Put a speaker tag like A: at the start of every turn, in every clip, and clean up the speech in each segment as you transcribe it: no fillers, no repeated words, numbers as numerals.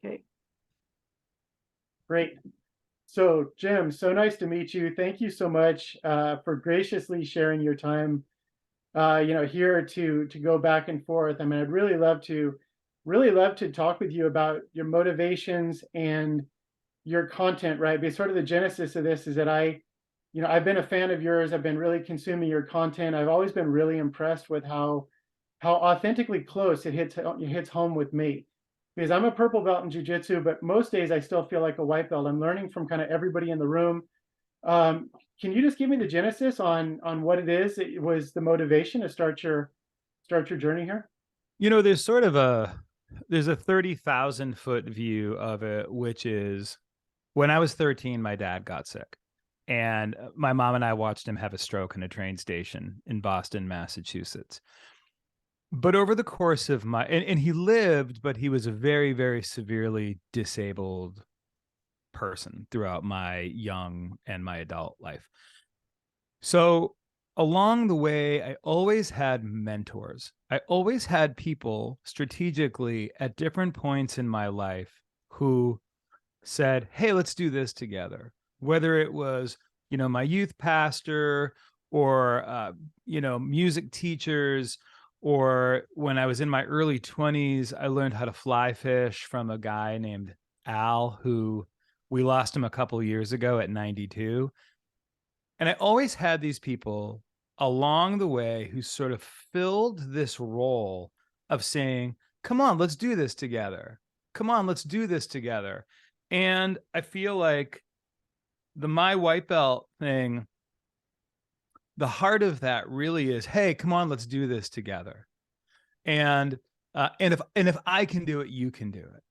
A: Okay, great. So Jim, so nice to meet you. Thank you so much for graciously sharing your time, here to go back and forth. I mean, I'd really love to talk with you about your motivations and your content, right? Because sort of the genesis of this is that I've been a fan of yours. I've been really consuming your content. I've always been really impressed with how authentically close it hits home with me. Because I'm a purple belt in jiu-jitsu, but most days I still feel like a white belt. I'm learning from kind of everybody in the room. Can you just give me the genesis on what it is? It was the motivation to start your journey here?
B: There's there's a 30,000-foot view of it, which is when I was 13, my dad got sick. And my mom and I watched him have a stroke in a train station in Boston, Massachusetts. But over the course of and he lived, but he was a very, very severely disabled person throughout my young and my adult life. So along the way, I always had mentors. I always had people strategically at different points in my life who said, "Hey, let's do this together." Whether it was, my youth pastor or, music teachers, or when I was in my early 20s, I learned how to fly fish from a guy named Al, who we lost him a couple of years ago at 92. And I always had these people along the way who sort of filled this role of saying, "Come on, let's do this together. Come on, let's do this together." And I feel like the my white belt thing, the heart of that really is, "Hey, come on, let's do this together." And if I can do it, you can do it.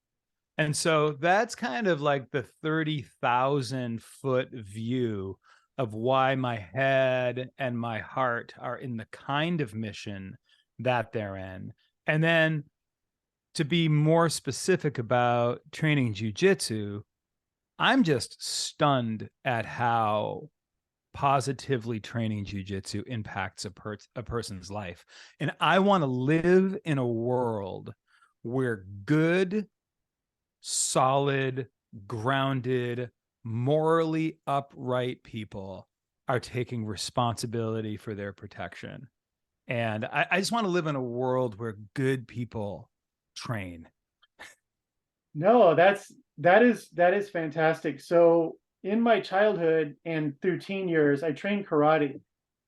B: And so that's kind of like the 30,000-foot view of why my head and my heart are in the kind of mission that they're in. And then to be more specific about training jujitsu, I'm just stunned at how positively training jujitsu impacts a person's life. And I want to live in a world where good, solid, grounded, morally upright people are taking responsibility for their protection. And I just want to live in a world where good people train.
A: No, that is fantastic. So in my childhood and through teen years, I trained karate,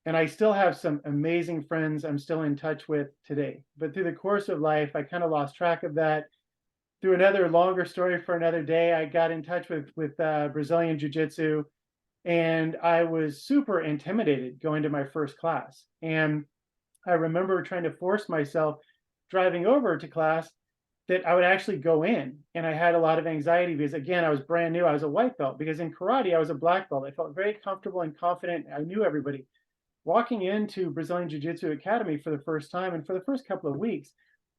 A: and I still have some amazing friends I'm still in touch with today. But through the course of life, I kind of lost track of that. Through another longer story for another day, I got in touch with Brazilian Jiu-Jitsu, and I was super intimidated going to my first class. And I remember trying to force myself driving over to class that I would actually go in. And I had a lot of anxiety because, again, I was brand new. I was a white belt because in karate, I was a black belt. I felt very comfortable and confident. I knew everybody. Walking into Brazilian Jiu Jitsu Academy for the first time and for the first couple of weeks,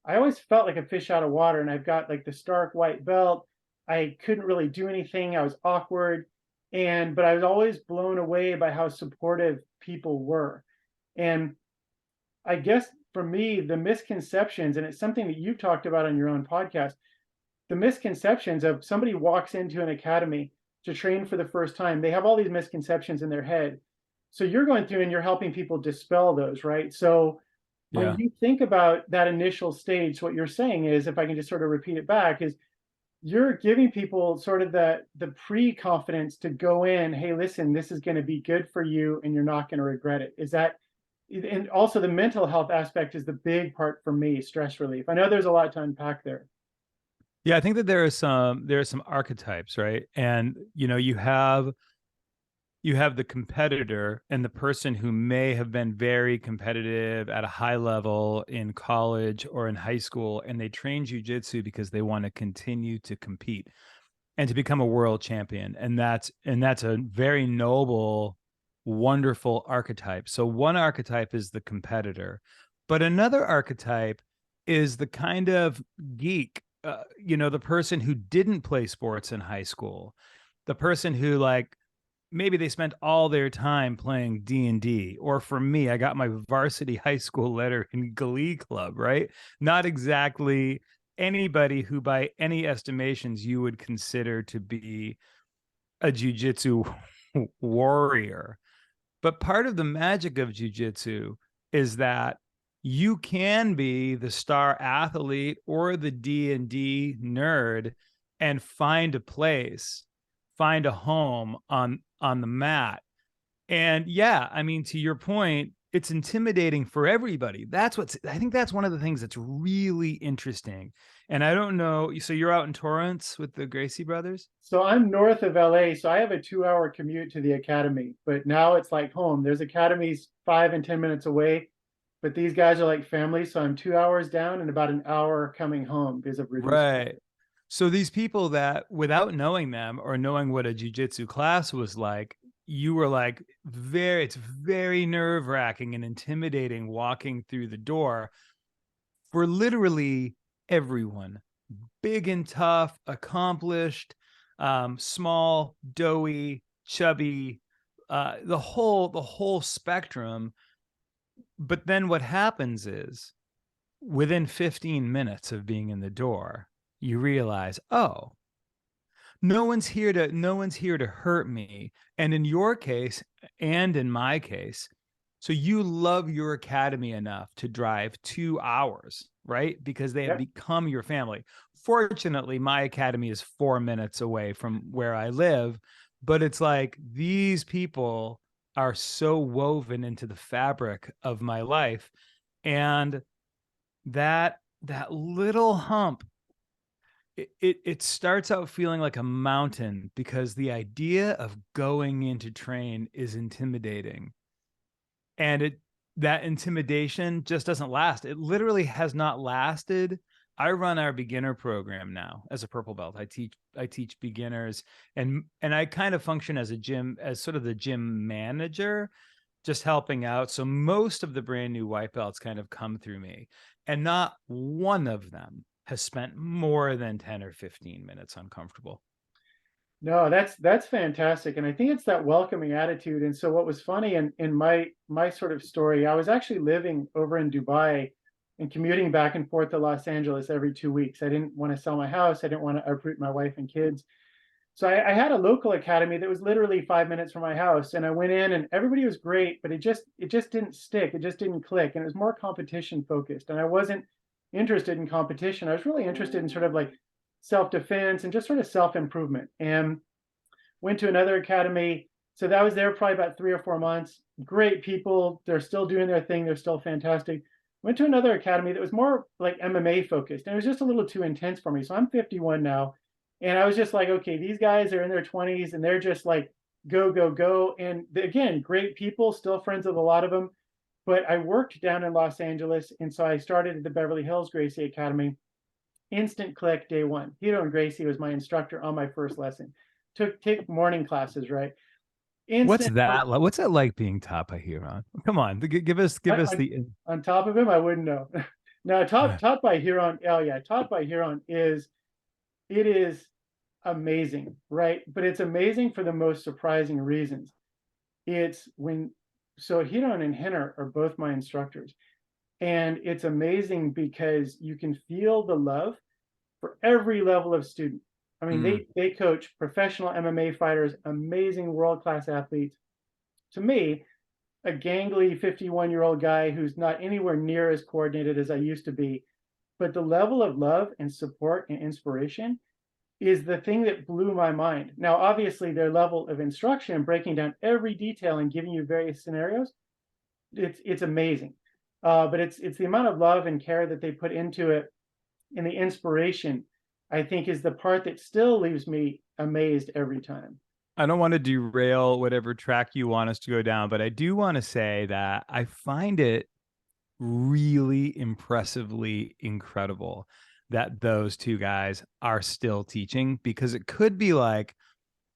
A: I always felt like a fish out of water. And I've got like the stark white belt. I couldn't really do anything. I was awkward. But I was always blown away by how supportive people were. And I guess for me, the misconceptions, and it's something that you talked about on your own podcast, the misconceptions of somebody walks into an academy to train for the first time, they have all these misconceptions in their head. So you're going through and you're helping people dispel those, right? So when
B: Yeah.
A: you think about that initial stage, what you're saying is, if I can just sort of repeat it back, is you're giving people sort of the pre-confidence to go in, hey, listen, this is going to be good for you and you're not going to regret it. Is that, and also the mental health aspect is the big part for me, stress relief. I know there's a lot to unpack there.
B: Yeah, I think that there are some archetypes, right? And you have the competitor and the person who may have been very competitive at a high level in college or in high school, and they train jujitsu because they want to continue to compete and to become a world champion. And that's a very noble, wonderful archetype. So one archetype is the competitor, but another archetype is the kind of geek, the person who didn't play sports in high school, the person who, like, maybe they spent all their time playing D&D. Or for me, I got my varsity high school letter in Glee Club, right? Not exactly anybody who by any estimations you would consider to be a jiu-jitsu warrior. But part of the magic of jiu-jitsu is that you can be the star athlete or the D&D nerd and find a place, find a home on the mat. And yeah, I mean, to your point, it's intimidating for everybody. I think that's one of the things that's really interesting. And I don't know, so you're out in Torrance with the Gracie brothers?
A: So I'm north of LA, so I have a 2 hour commute to the academy, but now it's like home. There's academies 5 and 10 minutes away, but these guys are like family. So I'm 2 hours down and about an hour coming home because of reduced.
B: Right. So these people that without knowing them or knowing what a jujitsu class was like, you were like it's very nerve-wracking and intimidating walking through the door for literally everyone, big and tough, accomplished, small, doughy, chubby, the whole spectrum. But then what happens is within 15 minutes of being in the door, you realize, oh, no one's here to hurt me. And in your case, and in my case, so you love your academy enough to drive 2 hours, right? Because they have
A: Yep.
B: become your family. Fortunately, my academy is 4 minutes away from where I live, but it's like these people are so woven into the fabric of my life. And that little hump, it starts out feeling like a mountain because the idea of going into train is intimidating, and that intimidation just doesn't last. It literally has not lasted. I run our beginner program now as a purple belt. I teach beginners, and I kind of function as sort of the gym manager, just helping out. So most of the brand new white belts kind of come through me, and not one of them has spent more than 10 or 15 minutes uncomfortable.
A: No, that's fantastic. And I think it's that welcoming attitude. And so what was funny in my sort of story, I was actually living over in Dubai and commuting back and forth to Los Angeles every 2 weeks. I didn't want to sell my house. I didn't want to uproot my wife and kids. So I had a local academy that was literally 5 minutes from my house. And I went in and everybody was great, but it just didn't stick. It just didn't click. And it was more competition focused. And I wasn't interested in competition. I was really interested in sort of like self-defense and just sort of self-improvement. And went to another academy. So that was there probably about 3 or 4 months. Great people. They're still doing their thing. They're still fantastic. Went to another academy that was more like MMA focused. And it was just a little too intense for me. So I'm 51 now. And I was just like, okay, these guys are in their 20s and they're just like, go, go, go. And again, great people, still friends with a lot of them. But I worked down in Los Angeles. And so I started at the Beverly Hills Gracie Academy. Instant click day one. Hito and Gracie was my instructor on my first lesson. Take morning classes, right?
B: What's
A: Instant
B: that like? What's that like being taught by Huron? Come on, give us
A: on,
B: the.
A: on top of him, I wouldn't know. Now taught by Huron, oh yeah, taught by Huron is amazing, right? But it's amazing for the most surprising reasons. It's when so Huron and Henner are both my instructors. And it's amazing because you can feel the love for every level of student. I mean,
B: Mm.
A: they coach professional MMA fighters, amazing world-class athletes. To me, a gangly 51-year-old guy who's not anywhere near as coordinated as I used to be, but the level of love and support and inspiration is the thing that blew my mind. Now, obviously, their level of instruction, breaking down every detail and giving you various scenarios, it's amazing. But it's the amount of love and care that they put into it, and the inspiration, I think, is the part that still leaves me amazed every time.
B: I don't want to derail whatever track you want us to go down, but I do want to say that I find it really impressively incredible that those two guys are still teaching, because it could be like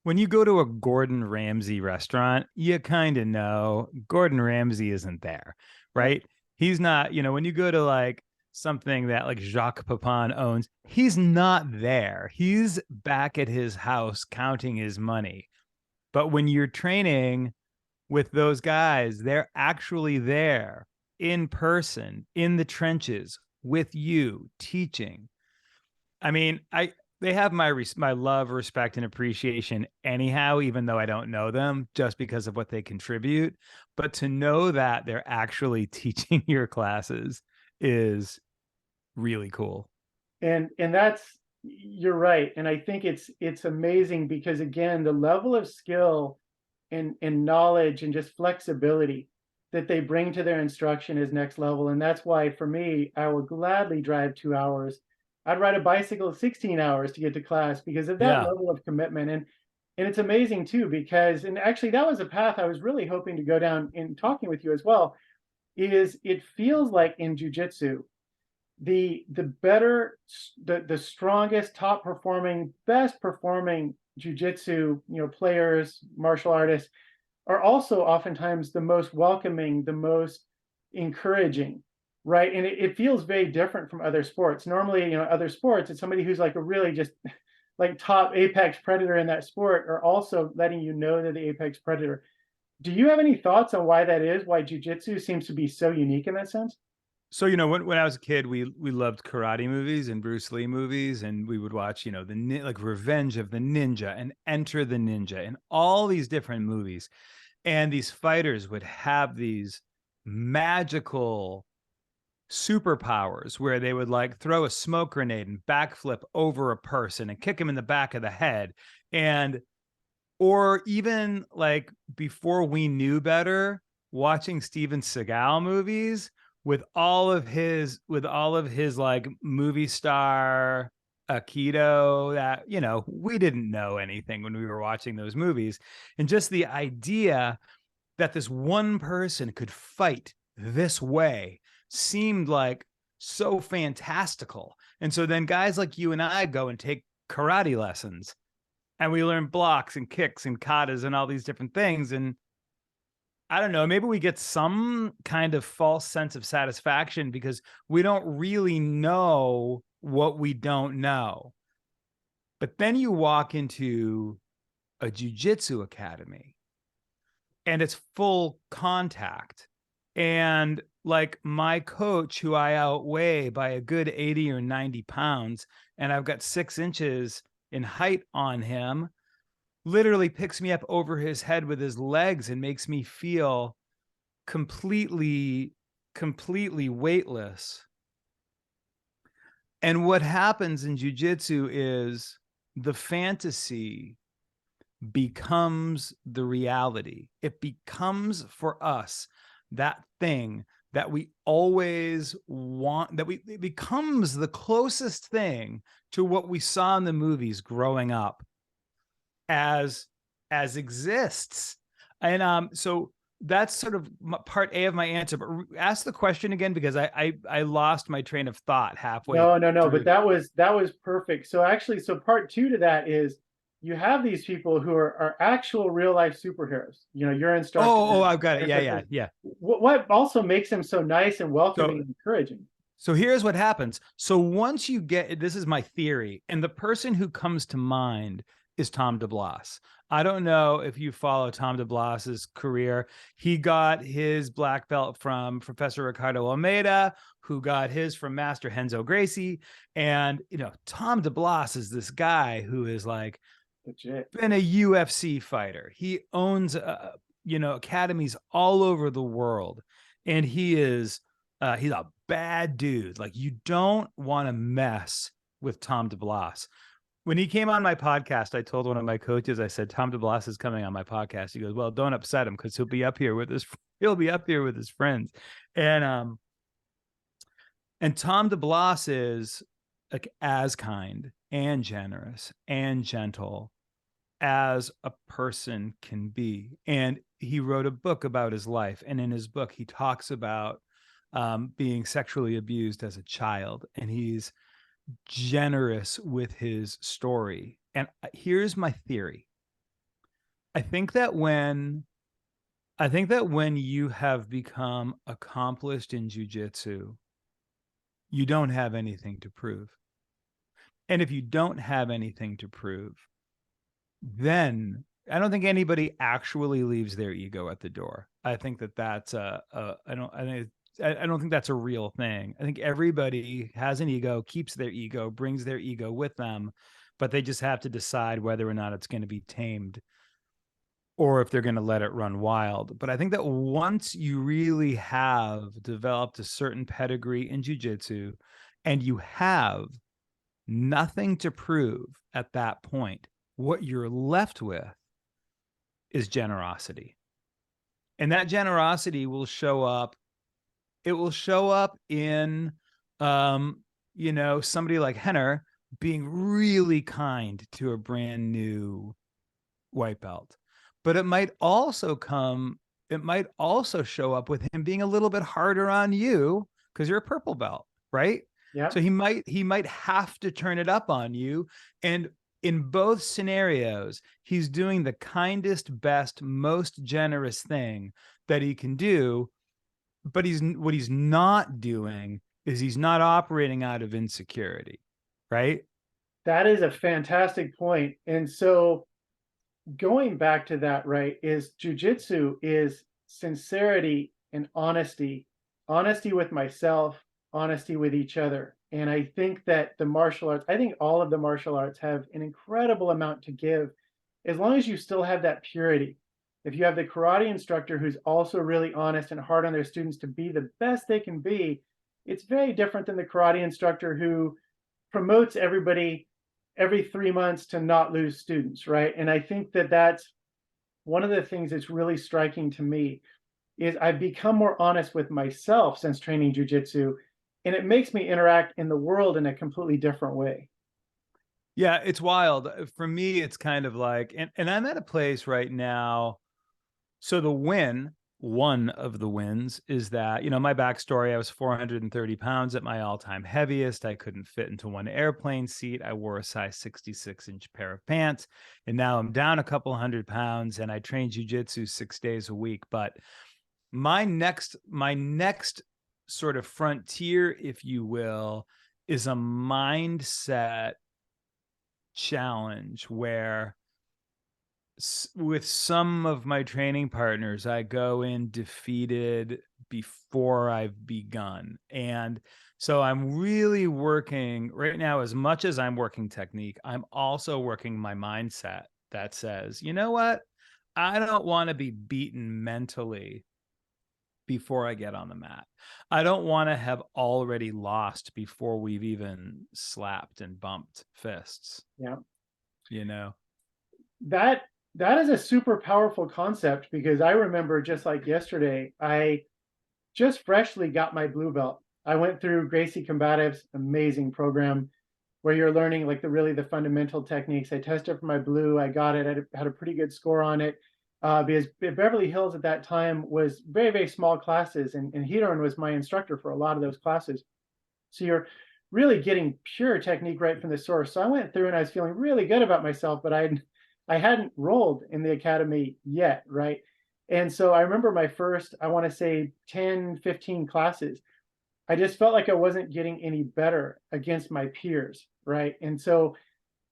B: when you go to a Gordon Ramsay restaurant, you kind of know Gordon Ramsay isn't there,
A: Yep.
B: right? He's not, when you go to like something that like Jacques Pepin owns, he's not there. He's back at his house counting his money. But when you're training with those guys, they're actually there in person, in the trenches with you, teaching. I mean, they have my love, respect, and appreciation anyhow, even though I don't know them, just because of what they contribute. But to know that they're actually teaching your classes is really cool.
A: And that's, you're right. And I think it's amazing because again, the level of skill and knowledge and just flexibility that they bring to their instruction is next level. And that's why for me, I will gladly drive 2 hours. I'd ride a bicycle 16 hours to get to class because of that
B: Yeah.
A: level of commitment. And it's amazing too, because, and actually that was a path I was really hoping to go down in talking with you as well, is it feels like in jujitsu, the better, the strongest, top performing, best performing jujitsu, players, martial artists are also oftentimes the most welcoming, the most encouraging, right? And it feels very different from other sports. Normally, other sports, it's somebody who's like a really just like top apex predator in that sport are also letting you know they're the apex predator. Do you have any thoughts on why that is? Why jujitsu seems to be so unique in that sense?
B: So, when I was a kid, we loved karate movies and Bruce Lee movies, and we would watch, like Revenge of the Ninja and Enter the Ninja and all these different movies. And these fighters would have these magical superpowers where they would like throw a smoke grenade and backflip over a person and kick him in the back of the head. And or even like before we knew better, watching Steven Seagal movies with all of his like movie star Aikido that, we didn't know anything when we were watching those movies. And just the idea that this one person could fight this way seemed like so fantastical. And so then guys like you and I go and take karate lessons and we learn blocks and kicks and katas and all these different things. And I don't know, maybe we get some kind of false sense of satisfaction because we don't really know what we don't know. But then you walk into a jujitsu academy and it's full contact. And like my coach, who I outweigh by a good 80 or 90 pounds, and I've got 6 inches in height on him, literally picks me up over his head with his legs and makes me feel completely, completely weightless. And what happens in jujitsu is the fantasy becomes the reality. It becomes for us that thing that we always want, it becomes the closest thing to what we saw in the movies growing up as exists. And so that's sort of part A of my answer. But ask the question again because I lost my train of thought halfway
A: No, no, no, but
B: through.
A: that was perfect. So actually, so part two to that is you have these people who are actual real life superheroes. Your
B: Oh,
A: instructor,
B: I've got it. Yeah, yeah, yeah.
A: what also makes them so nice and welcoming
B: So
A: and encouraging?
B: so here's what happens. So once you get, this is my theory, and the person who comes to mind is Tom DeBlas. I don't know if you follow Tom DeBlas's career. He got his black belt from Professor Ricardo Almeida, who got his from Master Renzo Gracie. And, Tom DeBlas is this guy who is like
A: Legit.
B: been a UFC fighter. He owns, academies all over the world. And he's a bad dude. Like you don't want to mess with Tom DeBlas. When he came on my podcast, I told one of my coaches, I said, Tom DeBlas is coming on my podcast. He goes, well, don't upset him because he'll be up here with his friends. And Tom DeBlas is like as kind and generous and gentle as a person can be. And he wrote a book about his life. And in his book, he talks about being sexually abused as a child. And he's generous with his story. And here's my theory. I think that when you have become accomplished in jujitsu, you don't have anything to prove. And if you don't have anything to prove, then I don't think anybody actually leaves their ego at the door. I think that that's I think I don't think that's a real thing. I think everybody has an ego, keeps their ego, brings their ego with them, but they just have to decide whether or not it's going to be tamed or if they're going to let it run wild. But I think that once you really have developed a certain pedigree in jiu-jitsu and you have nothing to prove at that point, what you're left with is generosity. And that generosity will show up. It will show up in, somebody like Henner being really kind to a brand new white belt. But it might also show up with him being a little bit harder on you because you're a purple belt, right?
A: Yeah.
B: So he might have to turn it up on you. And in both scenarios, he's doing the kindest, best, most generous thing that he can do. But what he's not doing is he's not operating out of insecurity, right?
A: That is a fantastic point. And so going back to that, right, is jujitsu is sincerity and honesty, honesty with myself, honesty with each other. And I think that the martial arts, I think all of the martial arts have an incredible amount to give as long as you still have that purity. If you have the karate instructor who's also really honest and hard on their students to be the best they can be, it's very different than the karate instructor who promotes everybody every 3 months to not lose students, right? And I think that that's one of the things that's really striking to me is I've become more honest with myself since training jujitsu, and it makes me interact in the world in a completely different way.
B: Yeah, it's wild. For me, it's kind of like, and I'm at a place right now. So one of the wins is that, my backstory, I was 430 pounds at my all-time heaviest. I couldn't fit into one airplane seat. I wore a size 66-inch pair of pants. And now I'm down a couple hundred pounds and I train jujitsu 6 days a week. But my next sort of frontier, if you will, is a mindset challenge where with some of my training partners, I go in defeated before I've begun. And so I'm really working right now, as much as I'm working technique, I'm also working my mindset that says, you know what? I don't want to be beaten mentally before I get on the mat. I don't want to have already lost before we've even slapped and bumped fists,
A: Yeah.
B: you know?
A: That that is a super powerful concept because I remember just like yesterday, I just freshly got my blue belt. I went through Gracie Combative's amazing program where you're learning like the fundamental techniques. I tested for my blue. I got it. I had a pretty good score on it because Beverly Hills at that time was very, very small classes, and Hiron was my instructor for a lot of those classes. So you're really getting pure technique right from the source. So I went through and I was feeling really good about myself, but I hadn't rolled in the academy yet, right? And so I remember my first, I want to say 10, 15 classes. I just felt like I wasn't getting any better against my peers, right? And so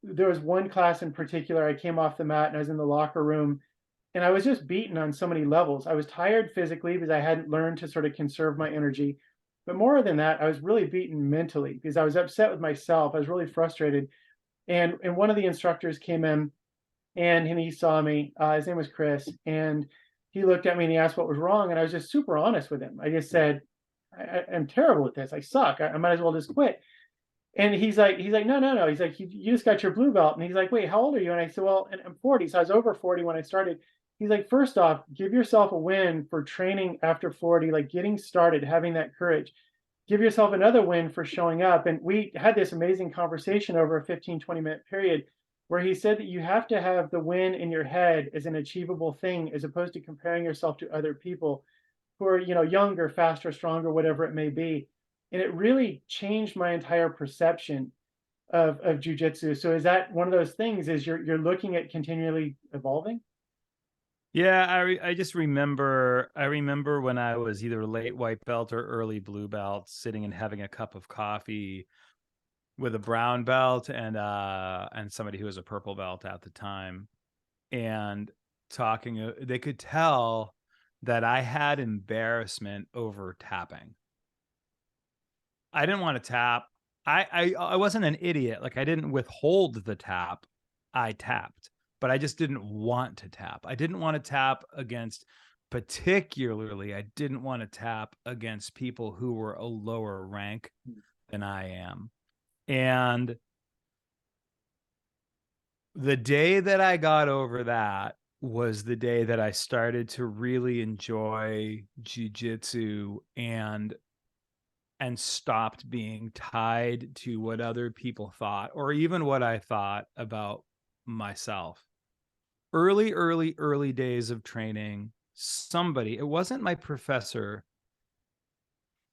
A: there was one class in particular, I came off the mat and I was in the locker room and I was just beaten on so many levels. I was tired physically because I hadn't learned to sort of conserve my energy. But more than that, I was really beaten mentally because I was upset with myself. I was really frustrated. And one of the instructors came in and he saw me. His name was Chris. And he looked at me and he asked what was wrong. And I was just super honest with him. I just said, I'm terrible at this. I suck. I might as well just quit. And he's like, no, no, no. He's like, you just got your blue belt. And he's like, wait, how old are you? And I said, well, I'm 40. So I was over 40 when I started. He's like, first off, give yourself a win for training after 40, like getting started, having that courage. Give yourself another win for showing up. And we had this amazing conversation over a 15, 20-minute period where he said that you have to have the win in your head as an achievable thing, as opposed to comparing yourself to other people who are, younger, faster, stronger, whatever it may be. And it really changed my entire perception of jujitsu. So is that one of those things is you're looking at continually evolving?
B: Yeah, I just remember when I was either late white belt or early blue belt, sitting and having a cup of coffee with a brown belt and somebody who was a purple belt at the time, and talking. They could tell that I had embarrassment over tapping. I didn't want to tap. I wasn't an idiot. Like I didn't withhold the tap. I tapped, but I just didn't want to tap. I didn't want to tap against particularly I didn't want to tap against people who were a lower rank than I am. And the day that I got over that was the day that I started to really enjoy jujitsu and stopped being tied to what other people thought or even what I thought about myself. Early days of training, somebody, it wasn't my professor.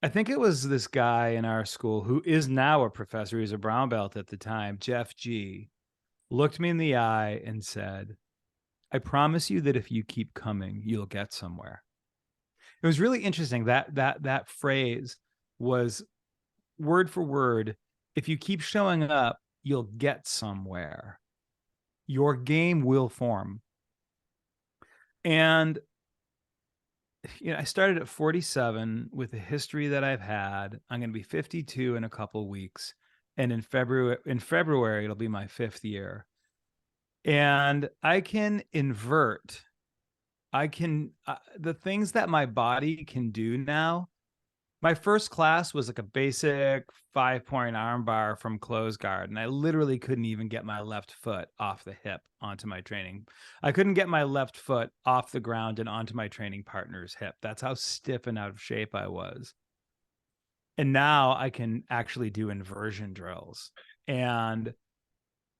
B: I think it was this guy in our school who is now a professor. He was a brown belt at the time, Jeff G, looked me in the eye and said, I promise you that if you keep coming, you'll get somewhere. It was really interesting that phrase was word for word. If you keep showing up, you'll get somewhere. Your game will form. And I started at 47 with the history that I've had. I'm going to be 52 in a couple of weeks, and in February it'll be my 5th year. And I can invert. I can the things that my body can do now. My first class was like a basic 5-point armbar from close guard, and I literally couldn't even get my left foot off the hip onto my training. I couldn't get my left foot off the ground and onto my training partner's hip. That's how stiff and out of shape I was. And now I can actually do inversion drills. And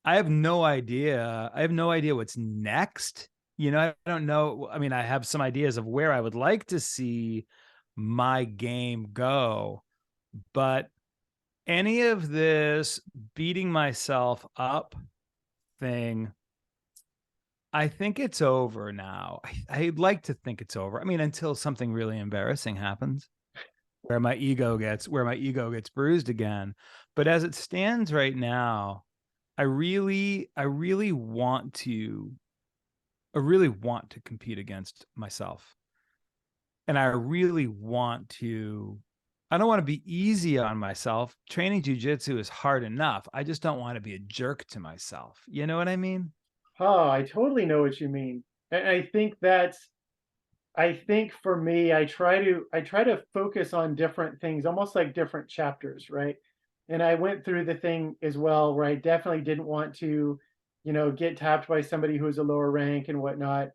B: I have no idea. I have no idea what's next. I don't know. I mean, I have some ideas of where I would like to see my game go, but any of this beating myself up thing, I think it's over now. I'd like to think it's over. I mean, until something really embarrassing happens where my ego gets bruised again. But as it stands right now, I really want to compete against myself. And I don't want to be easy on myself. Training jujitsu is hard enough. I just don't want to be a jerk to myself. You know what I mean?
A: Oh, I totally know what you mean. And I think for me, I try to focus on different things, almost like different chapters, right? And I went through the thing as well where I definitely didn't want to, get tapped by somebody who was a lower rank and whatnot.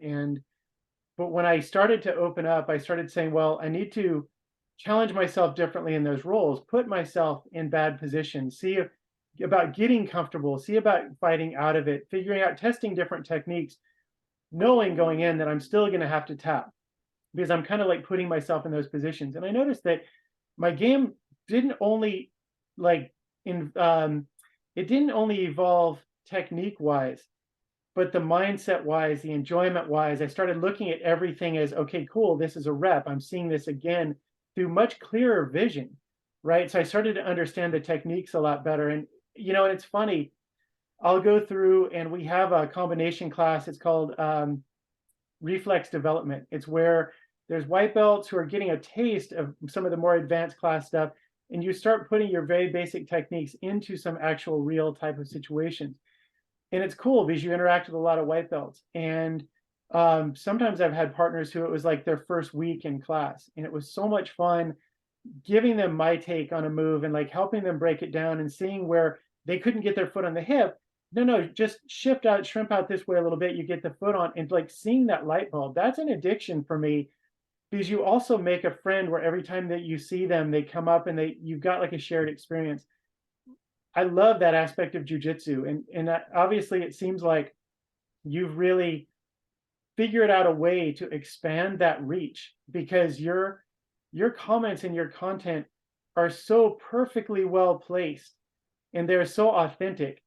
A: But when I started to open up, I started saying, well, I need to challenge myself differently in those roles, put myself in bad positions, about getting comfortable, see about fighting out of it, figuring out, testing different techniques, knowing going in that I'm still going to have to tap because I'm kind of like putting myself in those positions. And I noticed that my game didn't only like in it didn't only evolve technique wise, but the mindset wise, the enjoyment wise, I started looking at everything as, okay, cool, this is a rep. I'm seeing this again through much clearer vision, right? So I started to understand the techniques a lot better. And it's funny, I'll go through and we have a combination class. It's called reflex development. It's where there's white belts who are getting a taste of some of the more advanced class stuff, and you start putting your very basic techniques into some actual real type of situations. And it's cool because you interact with a lot of white belts. And sometimes I've had partners who it was like their first week in class, and it was so much fun giving them my take on a move and like helping them break it down and seeing where they couldn't get their foot on the hip. No, just shrimp out this way a little bit. You get the foot on, and like seeing that light bulb, that's an addiction for me because you also make a friend where every time that you see them, they come up and you've got like a shared experience. I love that aspect of jujitsu, and obviously it seems like you've really figured out a way to expand that reach because your comments and your content are so perfectly well placed and they're so authentic.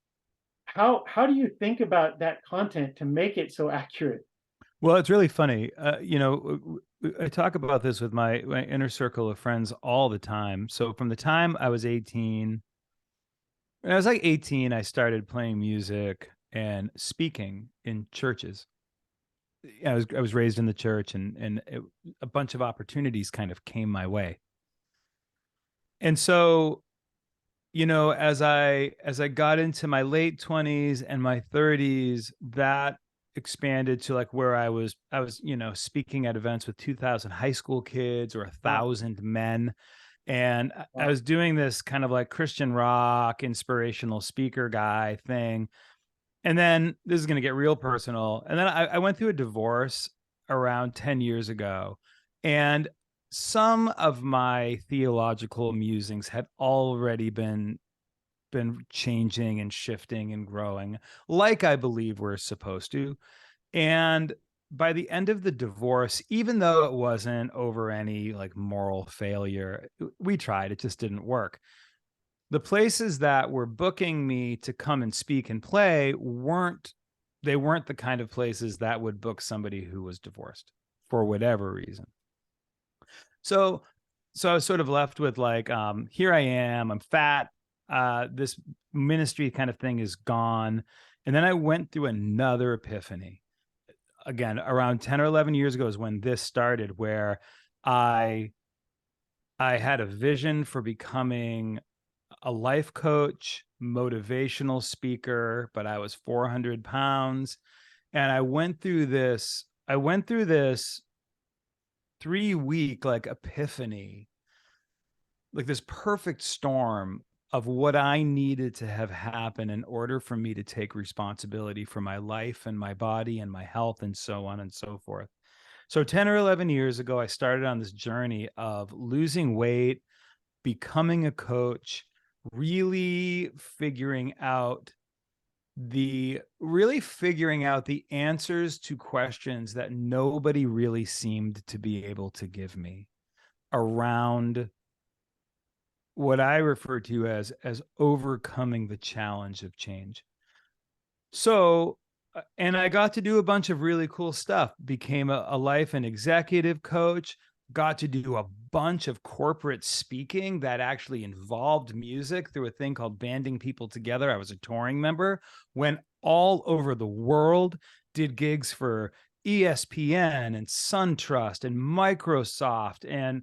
A: How do you think about that content to make it so accurate?
B: Well, it's really funny. I talk about this with my inner circle of friends all the time. So from the time I was 18, when I was like 18, I started playing music and speaking in churches. I was raised in the church, a bunch of opportunities kind of came my way. And so, as I got into my late 20s and my 30s, that expanded to like where I was speaking at events with 2,000 high school kids or a
A: Wow.
B: thousand men. And I
A: Wow.
B: was doing this kind of like Christian rock inspirational speaker guy thing. And then this is going to get real personal. And then I went through a divorce around 10 years ago. And some of my theological musings had already been changing and shifting and growing, like I believe we're supposed to. And by the end of the divorce, even though it wasn't over any like moral failure, we tried, it just didn't work. The places that were booking me to come and speak and play weren't the kind of places that would book somebody who was divorced for whatever reason. So I was sort of left with like, here I am, I'm fat, this ministry kind of thing is gone. And then I went through another epiphany. Again, around 10 or 11 years ago is when this started, where I I had a vision for becoming a life coach, motivational speaker, but I was 400 pounds. And I went through this 3 week like epiphany, like this perfect storm of what I needed to have happen in order for me to take responsibility for my life and my body and my health and so on and so forth. So 10 or 11 years ago, I started on this journey of losing weight, becoming a coach, really figuring out the answers to questions that nobody really seemed to be able to give me around what I refer to as overcoming the challenge of change. So, and I got to do a bunch of really cool stuff. Became a life and executive coach, got to do a bunch of corporate speaking that actually involved music through a thing called Banding People Together. I was a touring member, went all over the world, did gigs for ESPN and SunTrust and Microsoft and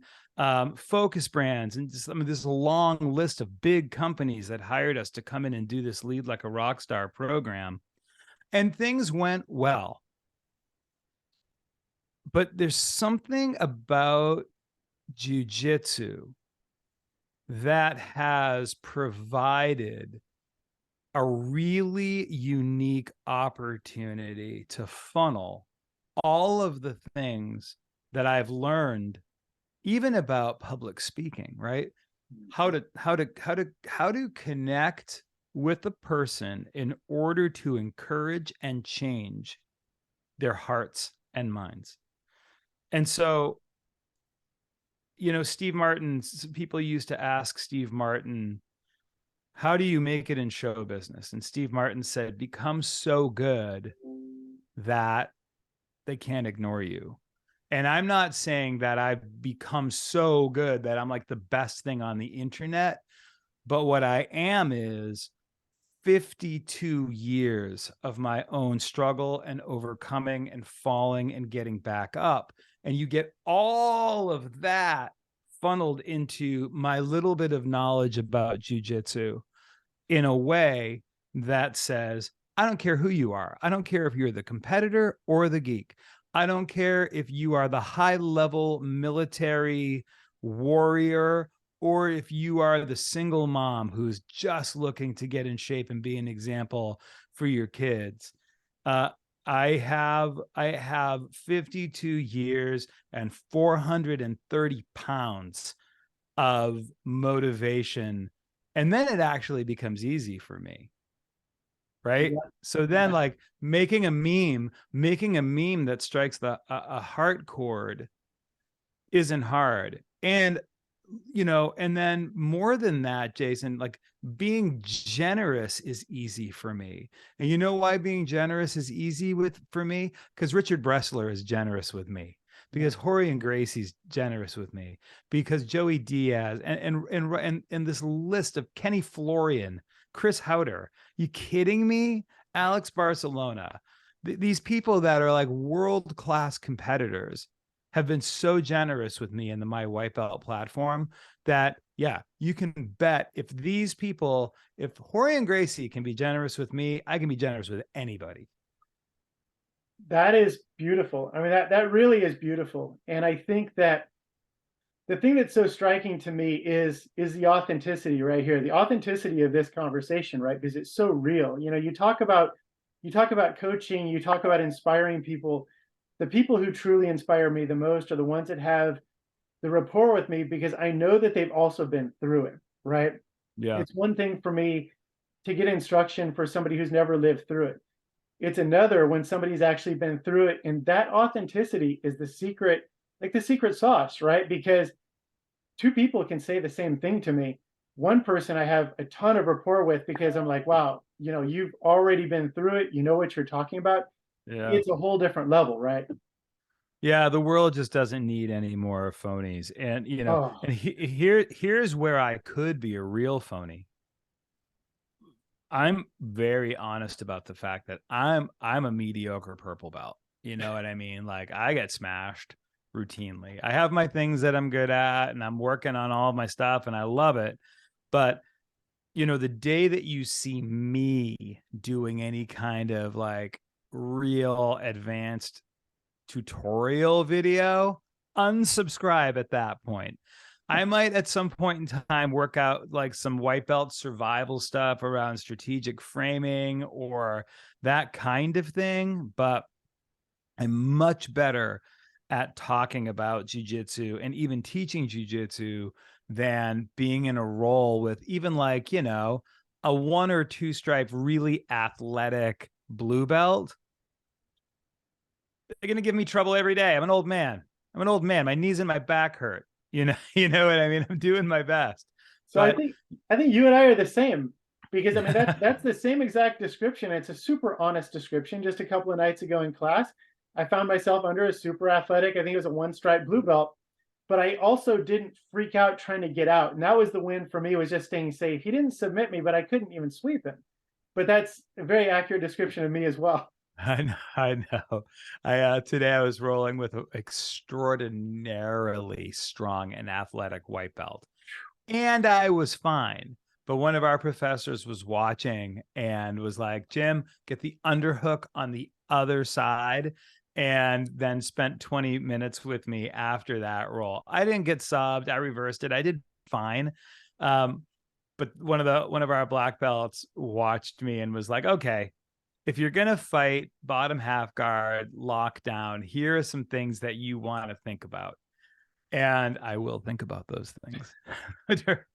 B: Focus Brands, and just, I mean, this long list of big companies that hired us to come in and do this Lead Like a Rock Star program. And things went well. But there's something about Jiu Jitsu that has provided a really unique opportunity to funnel all of the things that I've learned, even about public speaking, right? How to connect with the person in order to encourage and change their hearts and minds. And so, Steve Martin, people used to ask Steve Martin, how do you make it in show business? And Steve Martin said, become so good that they can't ignore you. And I'm not saying that I've become so good that I'm like the best thing on the internet, but what I am is 52 years of my own struggle and overcoming and falling and getting back up. And you get all of that funneled into my little bit of knowledge about jujitsu in a way that says, I don't care who you are. I don't care if you're the competitor or the geek. I don't care if you are the high level military warrior or if you are the single mom who's just looking to get in shape and be an example for your kids. Uh, I have 52 years and 430 pounds of motivation, and then it actually becomes easy for me, right?
A: Yeah.
B: So then,
A: Yeah.
B: like making a meme that strikes a heart chord isn't hard. And then more than that, Jason, like being generous is easy for me. And you know why being generous is easy for me? Because Richard Bressler is generous with me.
A: Yeah.
B: Because Horian Gracie's generous with me. Because Joey Diaz and this list of Kenny Florian, Chris Howder. You kidding me? Alex Barcelona. these people that are like world-class competitors have been so generous with me in my white belt platform that, yeah, you can bet if these people, if Jorge and Gracie can be generous with me, I can be generous with anybody.
A: That is beautiful. I mean, that really is beautiful. And I think that the thing that's so striking to me is the authenticity right here, the authenticity of this conversation, right? Because it's so real. You know, you talk about coaching, you talk about inspiring people. The people who truly inspire me the most are the ones that have the rapport with me because I know that they've also been through it, right?
B: Yeah.
A: It's one thing for me to get instruction for somebody who's never lived through it. It's another when somebody's actually been through it. And that authenticity is the secret, like the secret sauce, right? Because two people can say the same thing to me. One person I have a ton of rapport with because I'm like, wow, you know, you've already been through it. You know what you're talking about.
B: Yeah.
A: It's a whole different level, right?
B: Yeah, the world just doesn't need any more phonies. And
A: Oh,
B: and here's where I could be a real phony. I'm very honest about the fact that I'm a mediocre purple belt. You know what I mean? Like I get smashed routinely. I have my things that I'm good at and I'm working on all of my stuff and I love it. But the day that you see me doing any kind of like real advanced tutorial video, unsubscribe at that point. I might at some point in time work out like some white belt survival stuff around strategic framing or that kind of thing, but I'm much better at talking about jujitsu and even teaching jujitsu than being in a role with even like, a 1 or 2 stripe, really athletic blue belt. They're gonna give me trouble every day. I'm an old man. I'm an old man. My knees and my back hurt. You know what I mean? I'm doing my best.
A: so
B: But
A: I think you and I are the same because I mean that's the same exact description. It's a super honest description. Just a couple of nights ago in class, I found myself under a super athletic, I think it was a one stripe blue belt, but I also didn't freak out trying to get out. And that was the win for me, was just staying safe. He didn't submit me, but I couldn't even sweep him. But that's a very accurate description of me as well.
B: I know, I know. Today I was rolling with an extraordinarily strong and athletic white belt, and I was fine. But one of our professors was watching and was like, "Jim, get the underhook on the other side." And then spent 20 minutes with me after that roll. I didn't get subbed. I reversed it. I did fine. But one of our black belts watched me and was like, "Okay, if you're going to fight bottom half guard, lockdown, here are some things that you want to think about." And I will think about those things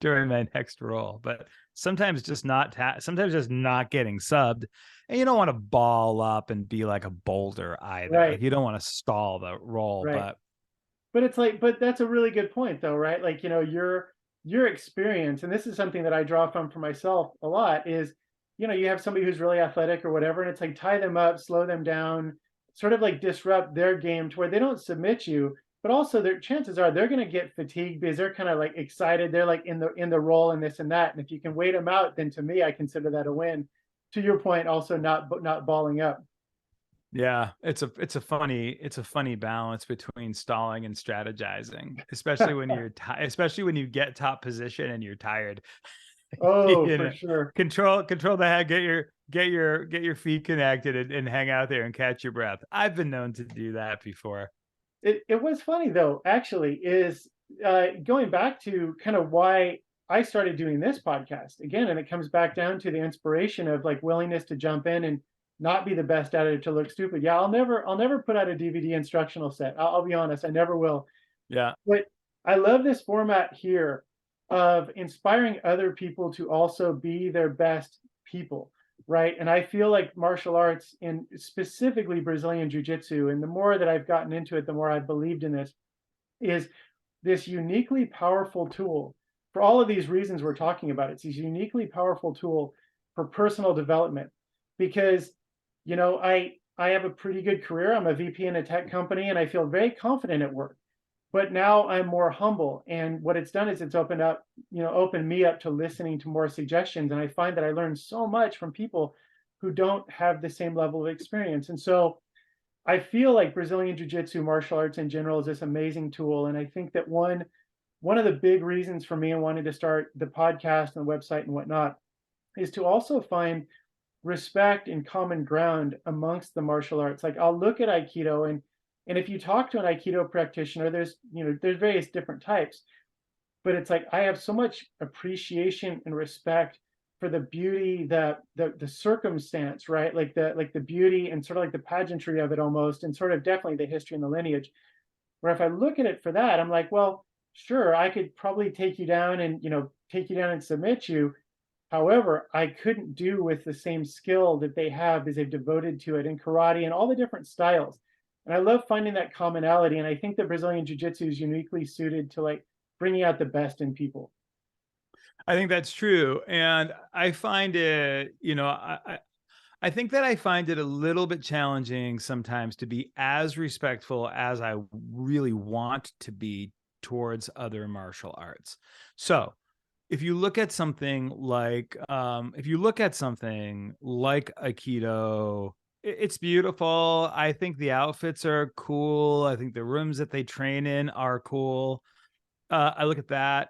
B: during my next roll. But sometimes sometimes just not getting subbed. And you don't want to ball up and be like a boulder either. Like
A: Right,
B: you don't want to stall the roll,
A: right.
B: but
A: But it's like, but that's a really good point though, right? Like, you know, your experience, and this is something that I draw from for myself a lot, is, you know, you have somebody who's really athletic or whatever, and it's like tie them up, slow them down, sort of like disrupt their game to where they don't submit you, but also their chances are they're going to get fatigued because they're kind of like excited. They're like in the role and this and that. And if you can wait them out, then to me, I consider that a win. To your point, also not balling up.
B: yeah, it's a funny balance between stalling and strategizing, especially when especially when you get top position and you're tired.
A: Oh,
B: you
A: for
B: know,
A: sure.
B: control the head, get your feet connected and hang out there and catch your breath. I've been known to do that before.
A: It was funny though, actually, is going back to kind of why I started doing this podcast again, and it comes back down to the inspiration of like willingness to jump in and not be the best at it to look stupid. Yeah, I'll never put out a DVD instructional set. I'll be honest, I never will.
B: Yeah.
A: But I love this format here of inspiring other people to also be their best people, right? And I feel like martial arts, and specifically Brazilian Jiu-Jitsu, and the more that I've gotten into it, the more I've believed in this, is this uniquely powerful tool for all of these reasons we're talking about. It's a uniquely powerful tool for personal development because, you know, I have a pretty good career. I'm a VP in a tech company and I feel very confident at work, but now I'm more humble. And what it's done is it's opened me up to listening to more suggestions. And I find that I learn so much from people who don't have the same level of experience. And so I feel like Brazilian Jiu-Jitsu, martial arts in general, is this amazing tool. And I think that one of the big reasons for me and wanting to start the podcast and the website and whatnot is to also find respect and common ground amongst the martial arts. Like I'll look at Aikido, and if you talk to an Aikido practitioner, there's various different types, but it's like I have so much appreciation and respect for the beauty, the circumstance, right? Like the beauty and sort of like the pageantry of it almost, and sort of definitely the history and the lineage. Where if I look at it for that, I'm like, well, sure, I could probably take you down and take you down and submit you. However, I couldn't do with the same skill that they have because they've devoted to it in karate and all the different styles. And I love finding that commonality. And I think that Brazilian Jiu-Jitsu is uniquely suited to like bringing out the best in people.
B: I think that's true. And I find it, I think that I find it a little bit challenging sometimes to be as respectful as I really want to be towards other martial arts. So if you look at something like Aikido, it's beautiful. I think the outfits are cool. I think the rooms that they train in are cool. I look at that.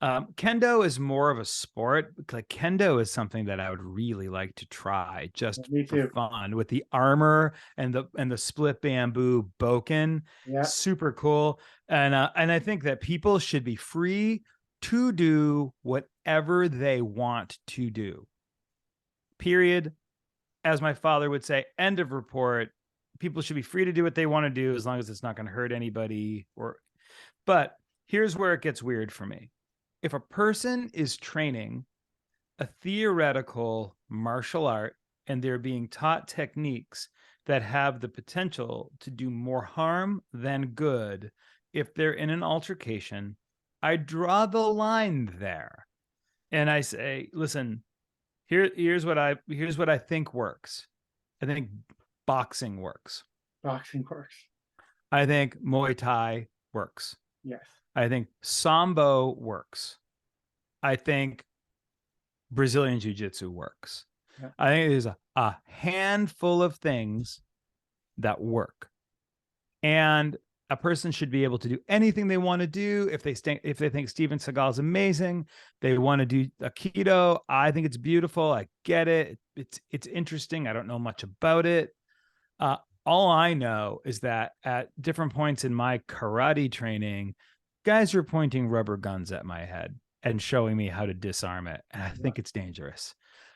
B: Kendo is more of a sport. Like kendo is something that I would really like to try just
A: Me
B: for
A: too.
B: fun with the armor and the split bamboo boken.
A: Yeah.
B: Super cool. And I think that people should be free to do whatever they want to do. Period. As my father would say, end of report. People should be free to do what they want to do as long as it's not going to hurt anybody. But here's where it gets weird for me. If a person is training a theoretical martial art and they're being taught techniques that have the potential to do more harm than good, if they're in an altercation, I draw the line there. And I say, listen, here's what I think works. I think boxing works.
A: Boxing works.
B: I think Muay Thai works.
A: Yes.
B: I think Sambo works. I think Brazilian Jiu-Jitsu works.
A: Yeah.
B: I think there's a handful of things that work. And a person should be able to do anything they want to do. If they think Steven Seagal is amazing, they want to do Aikido. I think it's beautiful. I get it. It's interesting. I don't know much about it. All I know is that at different points in my karate training, guys are pointing rubber guns at my head and showing me how to disarm it. And I think it's dangerous.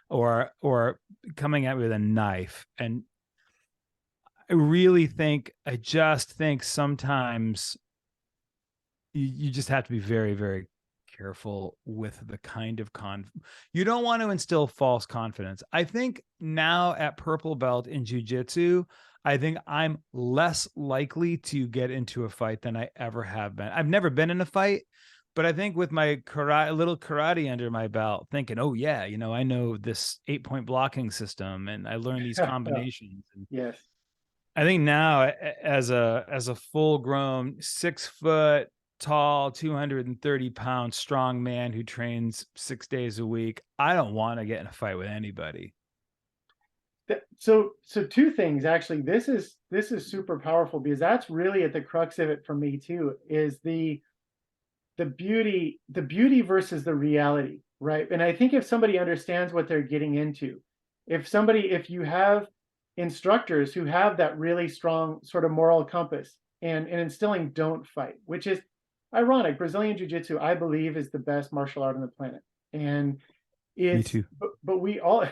B: Or coming at me with a knife. And I just think sometimes you just have to be very, very careful with the kind of you don't want to instill false confidence. I think now at purple belt in jiu-jitsu, I think I'm less likely to get into a fight than I ever have been. I've never been in a fight, but I think with my little karate under my belt, thinking, oh yeah, I know this 8-point blocking system and I learned these combinations. And
A: Yes.
B: I think now as a full grown 6 foot tall, 230-pound strong man who trains 6 days a week, I don't want to get in a fight with anybody.
A: So two things actually. This is super powerful because that's really at the crux of it for me too, is the beauty versus the reality, right? And I think if somebody understands what they're getting into, if you have instructors who have that really strong sort of moral compass and instilling don't fight, which is ironic. Brazilian Jiu-Jitsu, I believe, is the best martial art on the planet. And
B: Me
A: it's
B: too.
A: but we all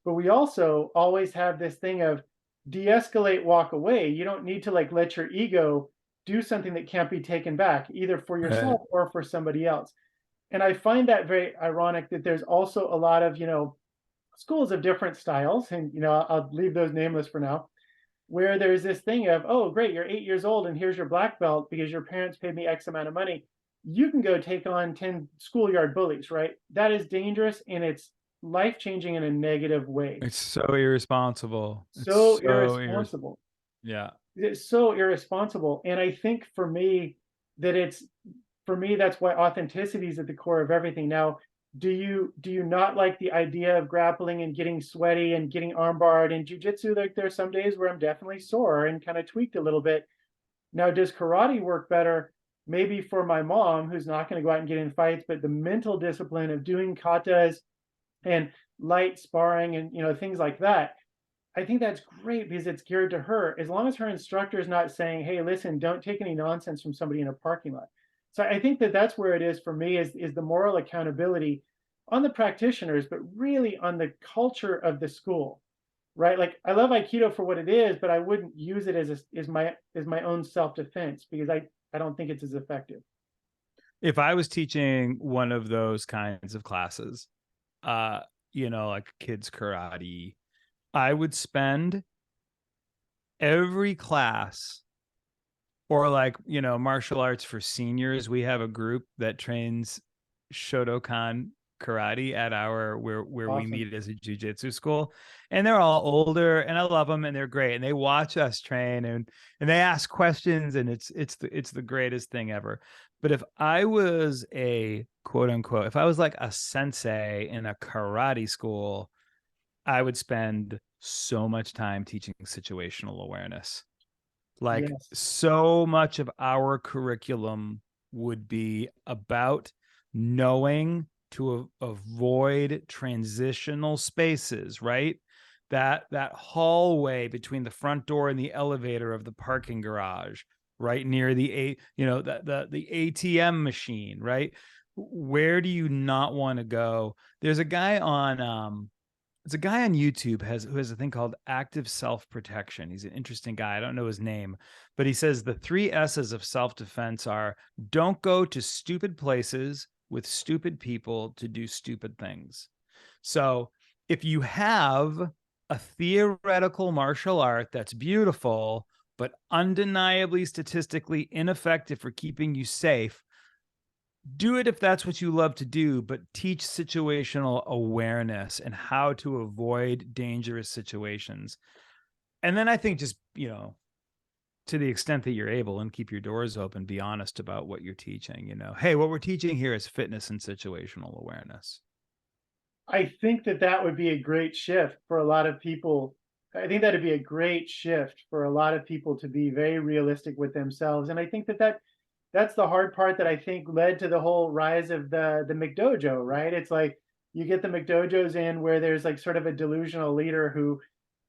A: but we also always have this thing of de-escalate, walk away. You don't need to like let your ego do something that can't be taken back, either for yourself or for somebody else. And I find that very ironic that there's also a lot of, schools of different styles, and I'll leave those nameless for now, where there's this thing of, oh great, you're 8 years old and here's your black belt because your parents paid me X amount of money. You can go take on 10 schoolyard bullies, right? That is dangerous and it's life-changing in a negative way.
B: It's so irresponsible.
A: So irresponsible.
B: Yeah.
A: It's so irresponsible. And I think for me, that's why authenticity is at the core of everything. Now, do you not like the idea of grappling and getting sweaty and getting armbarred in jujitsu? Like there's some days where I'm definitely sore and kind of tweaked a little bit. Now, does karate work better? Maybe for my mom, who's not going to go out and get in fights, but the mental discipline of doing katas and light sparring and things like that. I think that's great because it's geared to her. As long as her instructor is not saying, "Hey, listen, don't take any nonsense from somebody in a parking lot." So I think that that's where it is for me is the moral accountability on the practitioners, but really on the culture of the school, right? Like I love Aikido for what it is, but I wouldn't use it as my own self defense because I don't think it's as effective.
B: If I was teaching one of those kinds of classes, uh, like kids karate, I would spend every class, or like, martial arts for seniors. We have a group that trains Shotokan karate at our where we
A: Awesome.
B: meet as a jiu-jitsu school, and they're all older, and I love them, and they're great, and they watch us train, and they ask questions, and it's the greatest thing ever. But if I was a quote unquote, if I was like a sensei in a karate school, I would spend so much time teaching situational awareness. Like
A: Yes.
B: so much of our curriculum would be about knowing to avoid transitional spaces, right? That hallway between the front door and the elevator of the parking garage, right near the ATM machine, right? Where do you not want to go? There's a guy on it's a guy on YouTube who has a thing called active self-protection. He's an interesting guy. I don't know his name, but he says the 3 S's of self-defense are: don't go to stupid places with stupid people to do stupid things. So if you have a theoretical martial art that's beautiful, but undeniably statistically ineffective for keeping you safe, do it if that's what you love to do, but teach situational awareness and how to avoid dangerous situations. And then I think just, to the extent that you're able, and keep your doors open, be honest about what you're teaching. Hey, what we're teaching here is fitness and situational awareness.
A: I think that that would be a great shift for a lot of people. I think that'd be a great shift for a lot of people to be very realistic with themselves. And I think that's the hard part that I think led to the whole rise of the McDojo, right? It's like you get the McDojos in where there's like sort of a delusional leader who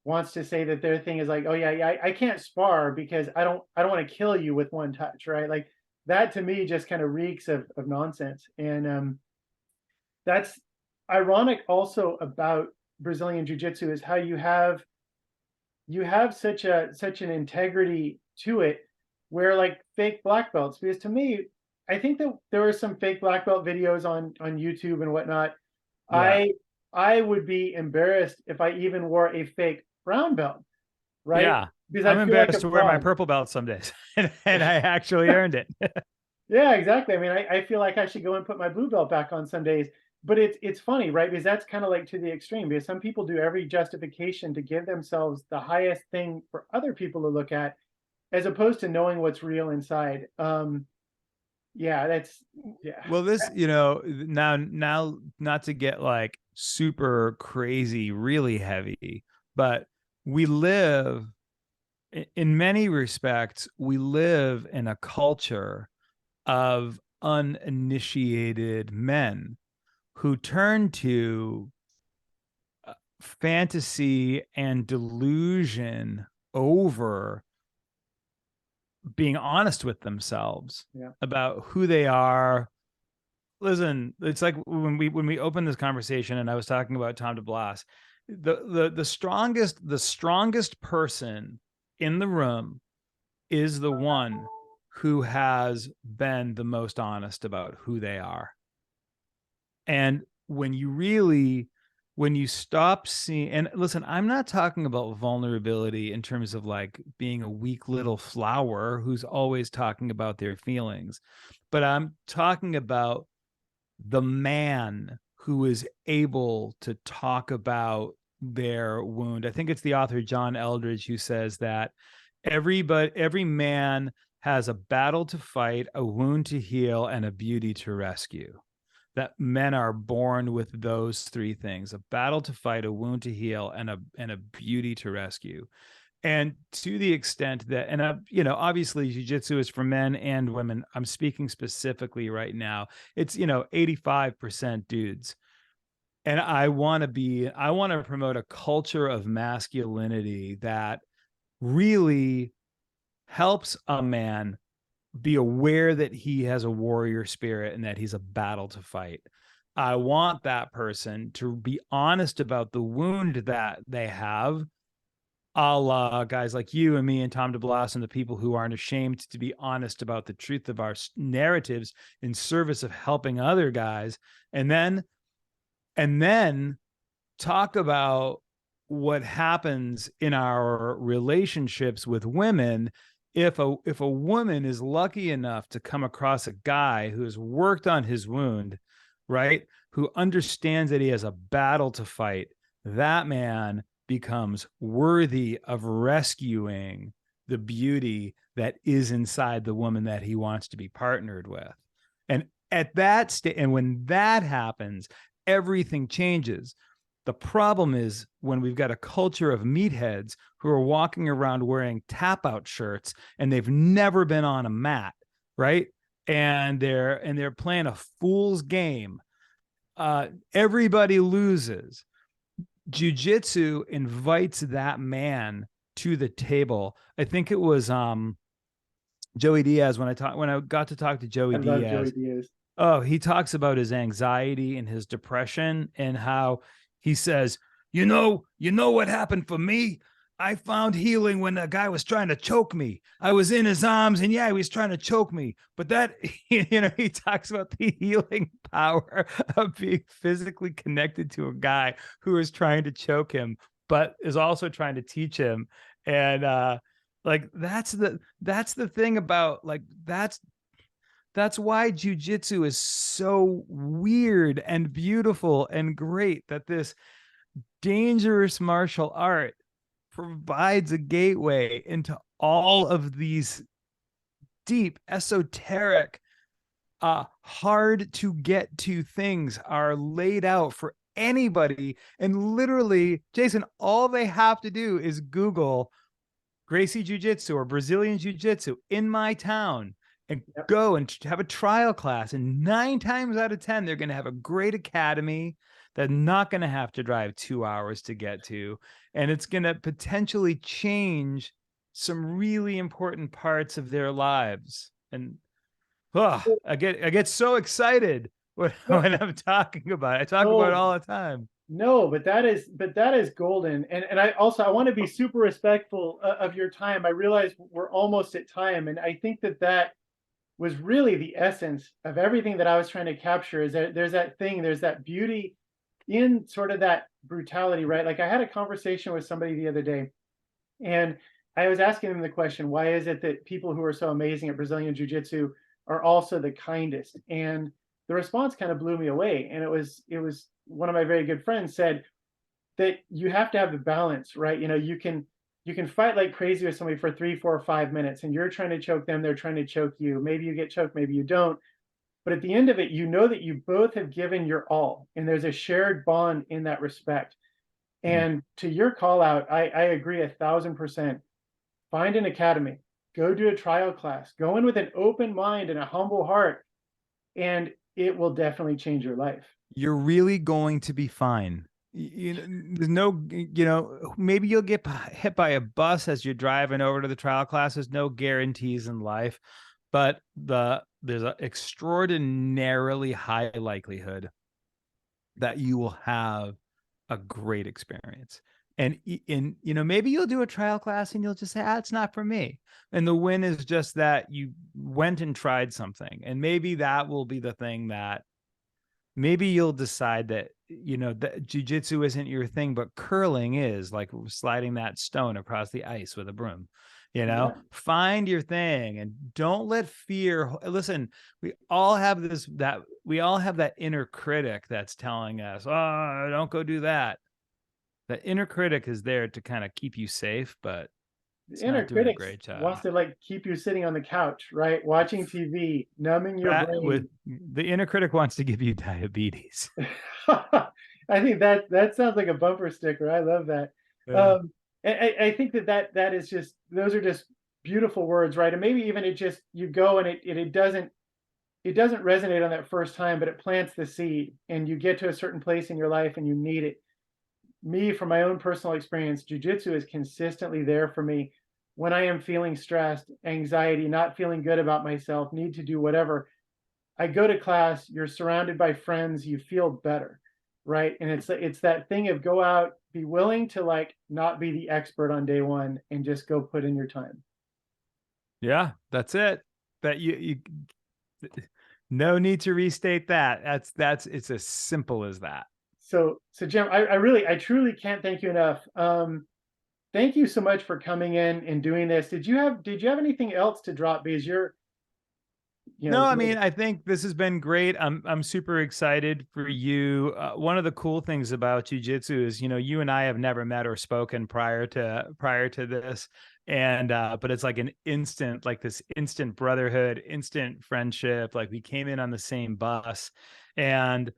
A: wants to say that their thing is like, oh yeah, yeah, I can't spar because I don't want to kill you with one touch, right? Like that to me just kind of reeks of nonsense. And that's ironic also about Brazilian jiu-jitsu is how you have such an integrity to it where like fake black belts, because to me I think that there are some fake black belt videos on YouTube and whatnot.
B: Yeah.
A: I would be embarrassed if I even wore a fake brown belt, right?
B: Yeah.
A: Because
B: I'm
A: I'd feel like
B: embarrassed
A: a
B: to wear my
A: fraud.
B: purple belt some days, and I actually earned it.
A: Yeah, exactly. I mean, I feel like I should go and put my blue belt back on some days. But it's funny, right? Because that's kind of like to the extreme. Because some people do every justification to give themselves the highest thing for other people to look at, as opposed to knowing what's real inside. Yeah, that's yeah.
B: Well, this, now not to get like super crazy, really heavy, but we live in many respects, we live in a culture of uninitiated men who turn to fantasy and delusion over being honest with themselves
A: Yeah.
B: about who they are. Listen, it's like when we opened this conversation and I was talking about Tom DeBlas, the strongest person in the room is the one who has been the most honest about who they are. And when you stop seeing, and listen, I'm not talking about vulnerability in terms of like being a weak little flower who's always talking about their feelings, but I'm talking about the man who is able to talk about their wound. I think it's the author John Eldridge who says that every man has a battle to fight, a wound to heal, and a beauty to rescue. that men are born with those three things: a battle to fight, a wound to heal, and a beauty to rescue. And to the extent that, and obviously jujitsu is for men and women. I'm speaking specifically right now. It's 85% dudes. And I want to promote a culture of masculinity that really helps a man be aware that he has a warrior spirit and that he's a battle to fight. I want that person to be honest about the wound that they have, a la guys like you and me and Tom DeBlas, and the people who aren't ashamed to be honest about the truth of our narratives in service of helping other guys. And then talk about what happens in our relationships with women if a woman is lucky enough to come across a guy who has worked on his wound, right? Who understands that he has a battle to fight. That man becomes worthy of rescuing the beauty that is inside the woman that he wants to be partnered with. And at that state, and when that happens, everything changes. The problem is when we've got a culture of meatheads who are walking around wearing tap out shirts and they've never been on a mat, right? And they're playing a fool's game. Everybody loses. Jiu-jitsu invites that man to the table. I think it was Joey Diaz when I got to talk to Joey
A: I love
B: Diaz.
A: Joey Diaz.
B: Oh, he talks about his anxiety and his depression, and how he says, you know what happened for me? I found healing when a guy was trying to choke me. I was in his arms, and yeah, he was trying to choke me. But that, he talks about the healing power of being physically connected to a guy who is trying to choke him, but is also trying to teach him. And like that's the thing about, like, that's why jujitsu is so weird and beautiful and great, that this dangerous martial art provides a gateway into all of these deep, esoteric, hard to get to things are laid out for anybody. And literally, Jason, all they have to do is Google Gracie Jiu Jitsu or Brazilian Jiu Jitsu in my town and
A: Yep.
B: go and have a trial class. And 9 times out of 10, they're going to have a great academy. They're not going to have to drive 2 hours to get to. And it's going to potentially change some really important parts of their lives. And I get so excited when,
A: No,
B: when I'm talking about it. I talk about it
A: no,
B: all the time.
A: no, but that is golden. And I want to be super respectful of your time. I realize we're almost at time, and I think that was really the essence of everything that I was trying to capture. Is that there's that beauty in sort of that brutality, right? Like I had a conversation with somebody the other day, and I was asking them the question, why is it that people who are so amazing at Brazilian Jiu-Jitsu are also the kindest? And the response kind of blew me away. And it was one of my very good friends said that you have to have the balance, right? You can fight like crazy with somebody for 3, 4, 5 minutes, and you're trying to choke them, they're trying to choke you. Maybe you get choked, maybe you don't. But at the end of it, you know that you both have given your all, and there's a shared bond in that respect.
B: Mm.
A: And to your call out, I agree 1,000%. Find an academy, go do a trial class, go in with an open mind and a humble heart, and it will definitely change your life.
B: You're really going to be fine. There's no, maybe you'll get hit by a bus as you're driving over to the trial class. There's no guarantees in life, but there's an extraordinarily high likelihood that you will have a great experience. And maybe you'll do a trial class and you'll just say, it's not for me. And the win is just that you went and tried something. And maybe that will be the thing that maybe you'll decide that, that jujitsu isn't your thing, but curling is, like sliding that stone across the ice with a broom.
A: Yeah.
B: Find your thing and don't let fear. Listen, we all have that inner critic that's telling us, don't go do that. That inner critic is there to kind of keep you safe, but
A: The
B: It's
A: inner
B: not doing a
A: critic
B: great job.
A: wants to like keep you sitting on the couch, right? Watching TV, numbing your
B: That with
A: brain.
B: the inner critic wants to give you diabetes.
A: I think that sounds like a bumper sticker. I love that.
B: Yeah.
A: Um, I think that is just, those are just beautiful words, right? And maybe even it just, you go and it doesn't resonate on that first time, but it plants the seed, and you get to a certain place in your life and you need it. Me, from my own personal experience, jujitsu is consistently there for me when I am feeling stressed, anxiety, not feeling good about myself, need to do whatever. I go to class, you're surrounded by friends, you feel better, right? And it's that thing of go out, be willing to like not be the expert on day one and just go put in your time.
B: Yeah, that's it. That you no need to restate that. That's it's as simple as that.
A: So Jim, I truly can't thank you enough. Thank you so much for coming in and doing this. Did you have anything else to drop? Because
B: No, I
A: you're
B: mean, I think this has been great. I'm super excited for you. One of the cool things about jujitsu is, you and I have never met or spoken prior to this, and but it's like an instant, like this instant brotherhood, instant friendship. Like we came in on the same bus, and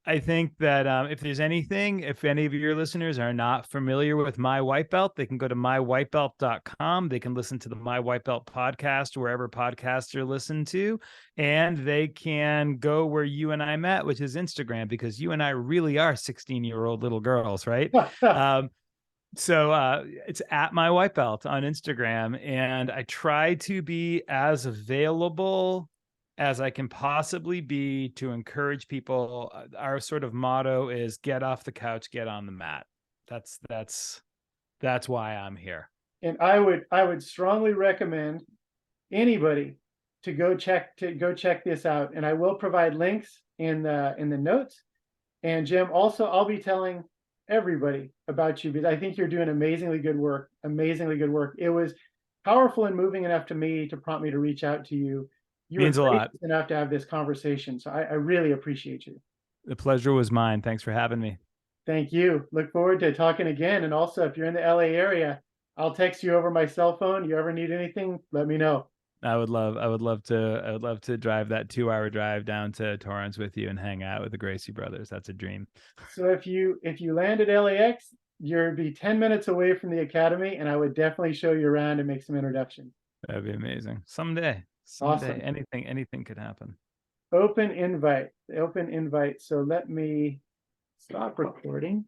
B: I think that if any of your listeners are not familiar with My White Belt, they can go to mywhitebelt.com. They can listen to the My White Belt podcast wherever podcasts are listened to, and they can go where you and I met, which is Instagram, because you and I really are 16-year-old little girls, right?
A: welcome.
B: So it's at My White Belt on Instagram, and I try to be as available as I can possibly be to encourage people. Our sort of motto is get off the couch, get on the mat. That's why I'm here.
A: And I would strongly recommend anybody to go check this out. And I will provide links in the notes. And Jim, also I'll be telling everybody about you because I think you're doing amazingly good work. Amazingly good work. It was powerful and moving enough to me to prompt me to reach out to you. You were
B: Means a lot.
A: gracious enough to have this conversation. So I really appreciate you.
B: The pleasure was mine. Thanks for having me.
A: Thank you. Look forward to talking again. And also, if you're in the LA area, I'll text you over my cell phone. You ever need anything, let me know.
B: I would love to drive that 2-hour drive down to Torrance with you and hang out with the Gracie brothers. That's a dream.
A: So if you land at LAX, you'll be 10 minutes away from the academy, and I would definitely show you around and make some introductions.
B: That'd be amazing. Someday,
A: Awesome.
B: anything could happen.
A: Open invite. So let me stop recording.